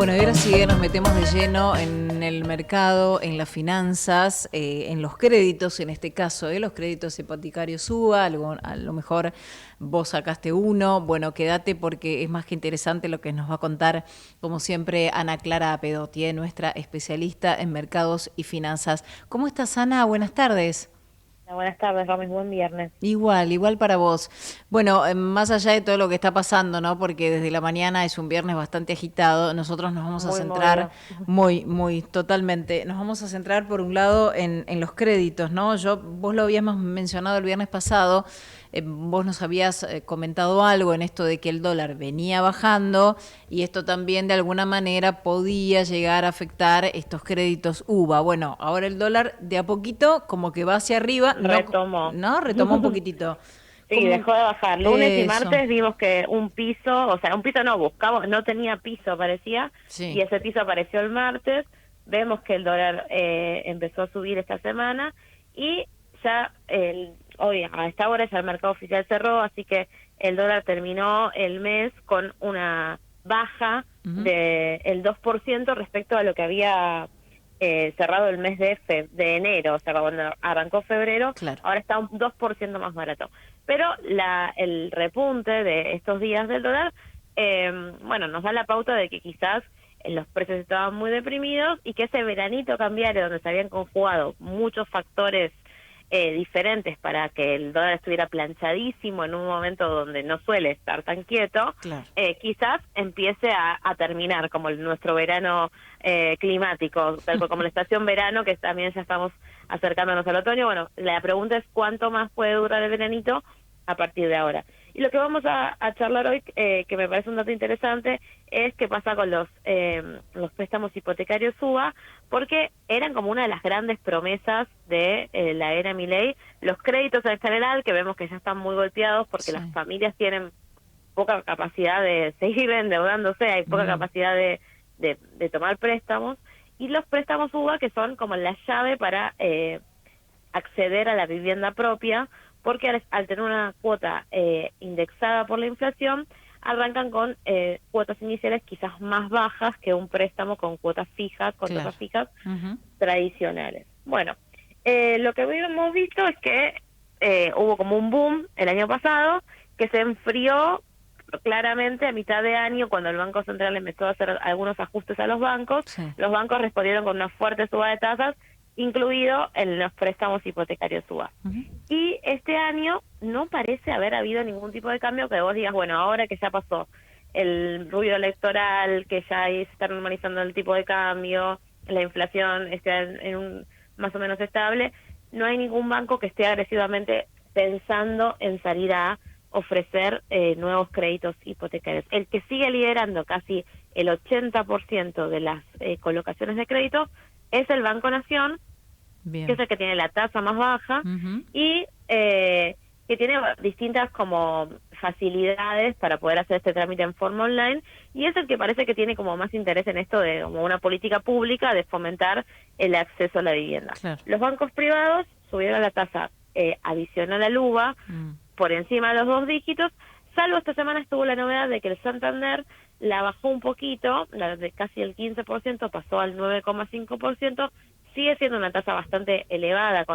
Bueno, y ahora sí nos metemos de lleno en el mercado, en las finanzas, en los créditos, en este caso, los créditos hipotecarios UBA, a lo mejor vos sacaste uno, bueno, quédate porque es más que interesante lo que nos va a contar, como siempre, Ana Clara Pedotti, nuestra especialista en mercados y finanzas. ¿Cómo estás, Ana? Buenas tardes. Buenas tardes, Romy. Buen viernes. Igual para vos. Bueno, más allá de todo lo que está pasando, ¿no? Porque desde la mañana es un viernes bastante agitado, nosotros nos vamos a Muy centrar movido. totalmente. Nos vamos a centrar por un lado en los créditos, ¿no? Vos lo habíamos mencionado el viernes pasado, vos nos habías comentado algo en esto de que el dólar venía bajando y esto también de alguna manera podía llegar a afectar estos créditos UVA. Bueno, ahora el dólar de a poquito como que va hacia arriba, Retomó. no, retomó un poquitito. Sí, Como dejó de bajar. Lunes y eso, martes vimos que un piso, o sea, un piso no, buscamos, no tenía piso, parecía, y sí, ese piso apareció el martes. Vemos que el dólar empezó a subir esta semana y ya hoy a esta hora ya el mercado oficial cerró, así que el dólar terminó el mes con una baja ujú, del 2% respecto a lo que había cerrado el mes de enero, o sea, cuando arrancó febrero, claro. ahora está un 2% más barato. Pero el repunte de estos días del dólar, bueno, nos da la pauta de que quizás los precios estaban muy deprimidos y que ese veranito cambiario donde se habían conjugado muchos factores diferentes para que el dólar estuviera planchadísimo en un momento donde no suele estar tan quieto, Claro. quizás empiece a terminar como nuestro verano climático, tal como la estación verano, que también ya estamos acercándonos al otoño. Bueno, la pregunta es cuánto más puede durar el veranito a partir de ahora. Y lo que vamos a charlar hoy, que me parece un dato interesante, es qué pasa con los préstamos hipotecarios UBA, porque eran como una de las grandes promesas de la era Milei, los créditos en general, que vemos que ya están muy golpeados porque las Sí. familias tienen poca capacidad de seguir endeudándose, hay poca Mm, capacidad de tomar préstamos, y los préstamos UBA que son como la llave para acceder a la vivienda propia, porque al tener una cuota indexada por la inflación, arrancan con cuotas iniciales quizás más bajas que un préstamo con cuotas fijas, con claro. tasas fijas Ujú. tradicionales. Bueno, lo que hemos visto es que hubo como un boom el año pasado, que se enfrió claramente a mitad de año cuando el Banco Central empezó a hacer algunos ajustes a Sí. los bancos respondieron con una fuerte suba de tasas, incluido en los préstamos hipotecarios UBA. Ujú. Y este año no parece haber habido ningún tipo de cambio que vos digas, bueno, ahora que ya pasó el ruido electoral, que ya ahí se está normalizando el tipo de cambio, la inflación está en un más o menos estable, no hay ningún banco que esté agresivamente pensando en salir a ofrecer nuevos créditos hipotecarios. El que sigue liderando casi el 80% de las colocaciones de crédito es el Banco Nación, que Bien. es el que tiene la tasa más baja Ujú. y que tiene distintas como facilidades para poder hacer este trámite en forma online, y es el que parece que tiene como más interés en esto de como una política pública de fomentar el acceso a la vivienda. Claro. Los bancos privados subieron la tasa adicional al UVA Mm, por encima de los dos dígitos, salvo esta semana estuvo la novedad de que el Santander la bajó un poquito, la de casi el 15% pasó al 9,5%, sigue siendo una tasa bastante elevada,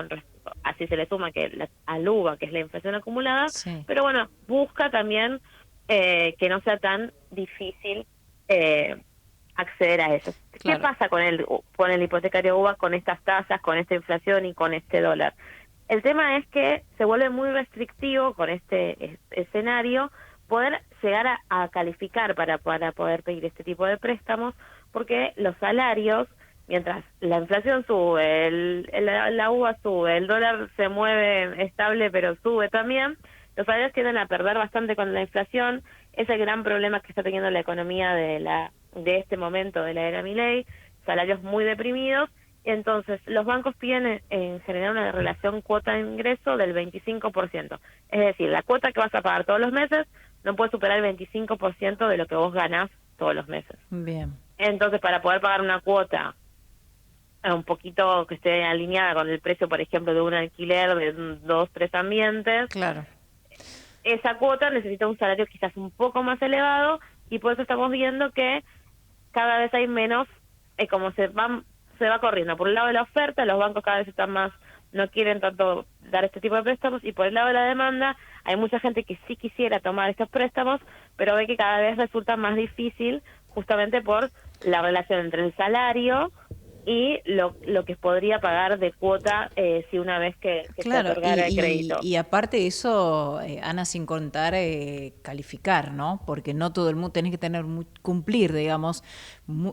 así se le suma que al UVA, que es la inflación acumulada, sí. pero bueno, busca también que no sea tan difícil eh, acceder a eso. ¿Qué Claro. pasa con el hipotecario UVA, con estas tasas, con esta inflación y con este dólar? El tema es que se vuelve muy restrictivo con este escenario poder llegar a calificar para poder pedir este tipo de préstamos, porque los salarios, mientras la inflación sube, la uva sube, el dólar se mueve estable pero sube también, los salarios tienden a perder bastante con la inflación. Es el gran problema que está teniendo la economía de este momento de la era Milei, salarios muy deprimidos. Entonces, los bancos piden en general una relación cuota-ingreso del 25%. Es decir, la cuota que vas a pagar todos los meses no puede superar el 25% de lo que vos ganás todos los meses. Bien. Entonces, para poder pagar una cuota un poquito que esté alineada con el precio, por ejemplo, de un alquiler de dos, tres ambientes, Claro. esa cuota necesita un salario quizás un poco más elevado, y por eso estamos viendo que cada vez hay menos, como se va corriendo. Por el lado de la oferta, los bancos cada vez están más, no quieren tanto dar este tipo de préstamos, y por el lado de la demanda, hay mucha gente que sí quisiera tomar estos préstamos, pero ve que cada vez resulta más difícil, justamente por la relación entre el salario y lo que podría pagar de cuota si una vez que Claro, se otorgara el crédito. y aparte de eso, Ana, sin contar calificar, ¿no? Porque no todo el mundo, tenés que tener cumplir, digamos,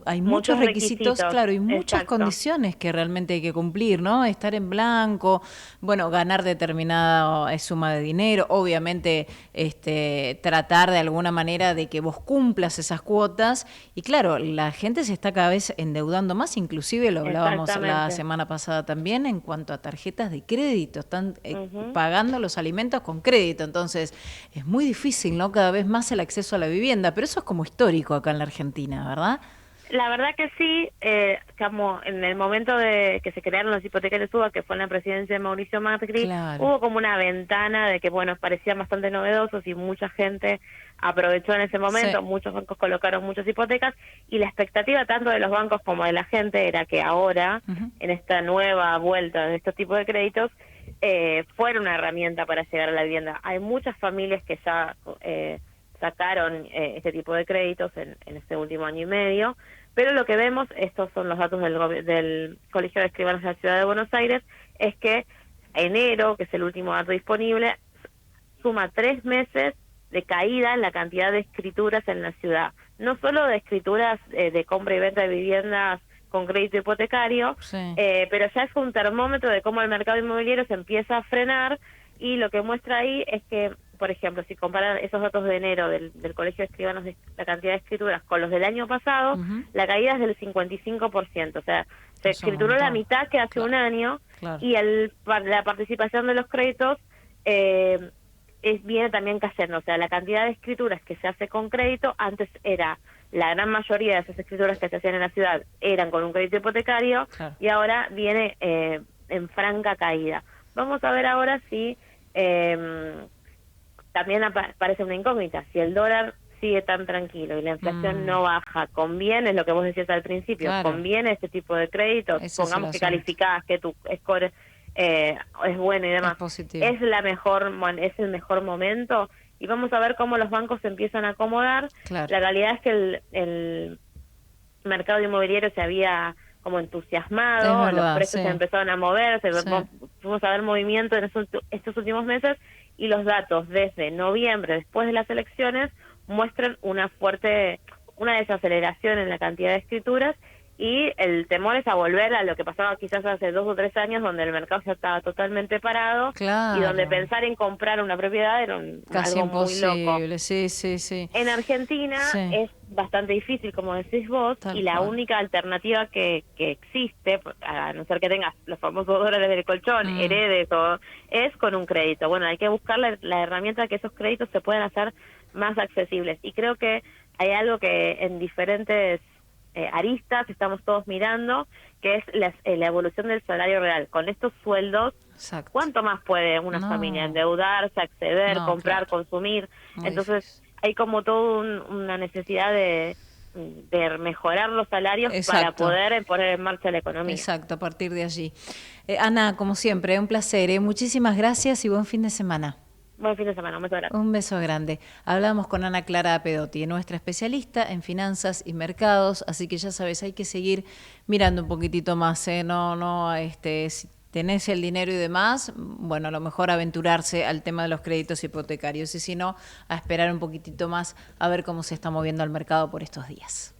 hay muchos requisitos, claro, y muchas exacto. condiciones que realmente hay que cumplir, ¿no? Estar en blanco, bueno, ganar determinada suma de dinero, obviamente tratar de alguna manera de que vos cumplas esas cuotas, y claro, la gente se está cada vez endeudando más, inclusive lo hablábamos la semana pasada también en cuanto a tarjetas de crédito, están pagando los alimentos con crédito, entonces es muy difícil, ¿no? Cada vez más el acceso a la vivienda, pero eso es como histórico acá en la Argentina, ¿verdad? La verdad que sí, como en el momento de que se crearon los hipotecarios UBA, que fue en la presidencia de Mauricio Macri, claro, hubo como una ventana de que, bueno, parecían bastante novedosos y mucha gente aprovechó en ese momento, sí. Muchos bancos colocaron muchas hipotecas, y la expectativa tanto de los bancos como de la gente era que ahora, en esta nueva vuelta de estos tipos de créditos, fuera una herramienta para llegar a la vivienda. Hay muchas familias que ya sacaron este tipo de créditos en este último año y medio, pero lo que vemos, estos son los datos del Colegio de Escribanos de la Ciudad de Buenos Aires, es que enero, que es el último dato disponible, suma 3 meses de caída en la cantidad de escrituras en la ciudad. No solo de escrituras de compra y venta de viviendas con crédito hipotecario, Sí. Pero ya es un termómetro de cómo el mercado inmobiliario se empieza a frenar, y lo que muestra ahí es que, por ejemplo, si comparan esos datos de enero del Colegio de Escribanos de la cantidad de escrituras con los del año pasado, la caída es del 55%, o sea, se escrituró la mitad que hace un año, y la participación de los créditos viene también cayendo, o sea, la cantidad de escrituras que se hace con crédito, antes era, la gran mayoría de esas escrituras que se hacían en la ciudad eran con un crédito hipotecario, y ahora viene en franca caída. Vamos a ver ahora si también aparece una incógnita, si el dólar sigue tan tranquilo y la inflación no baja, ¿conviene? Es lo que vos decías al principio, ¿conviene este tipo de créditos? Pongamos que calificás, que tu score es bueno y demás, es el mejor momento, y vamos a ver cómo los bancos se empiezan a acomodar. La realidad es que el mercado inmobiliario se había como entusiasmado, los precios se empezaron a mover, fuimos a ver movimiento en estos últimos meses, y los datos desde noviembre, después de las elecciones, muestran una desaceleración en la cantidad de escrituras, y el temor es a volver a lo que pasaba quizás hace 2 o 3 años, donde el mercado ya estaba totalmente parado, y donde pensar en comprar una propiedad era casi algo imposible. Muy loco. Sí. En Argentina es bastante difícil, como decís vos, y la única alternativa que existe, a no ser que tengas los famosos dólares del colchón, heredes, es con un crédito. Bueno, hay que buscar la herramienta que esos créditos se puedan hacer más accesibles, y creo que hay algo que en diferentes aristas estamos todos mirando, que es la evolución del salario real. Con estos sueldos, ¿cuánto más puede una familia endeudarse, acceder, comprar, consumir? Entonces hay como toda una necesidad de mejorar los salarios para poder poner en marcha la economía. Exacto, a partir de allí. Ana, como siempre, un placer. Muchísimas gracias y buen fin de semana. Buen fin de semana, un beso grande. Un beso grande. Hablamos con Ana Clara Pedotti, nuestra especialista en finanzas y mercados, así que ya sabes, hay que seguir mirando un poquitito más, si tenés el dinero y demás, bueno, a lo mejor aventurarse al tema de los créditos hipotecarios, y si no, a esperar un poquitito más a ver cómo se está moviendo el mercado por estos días.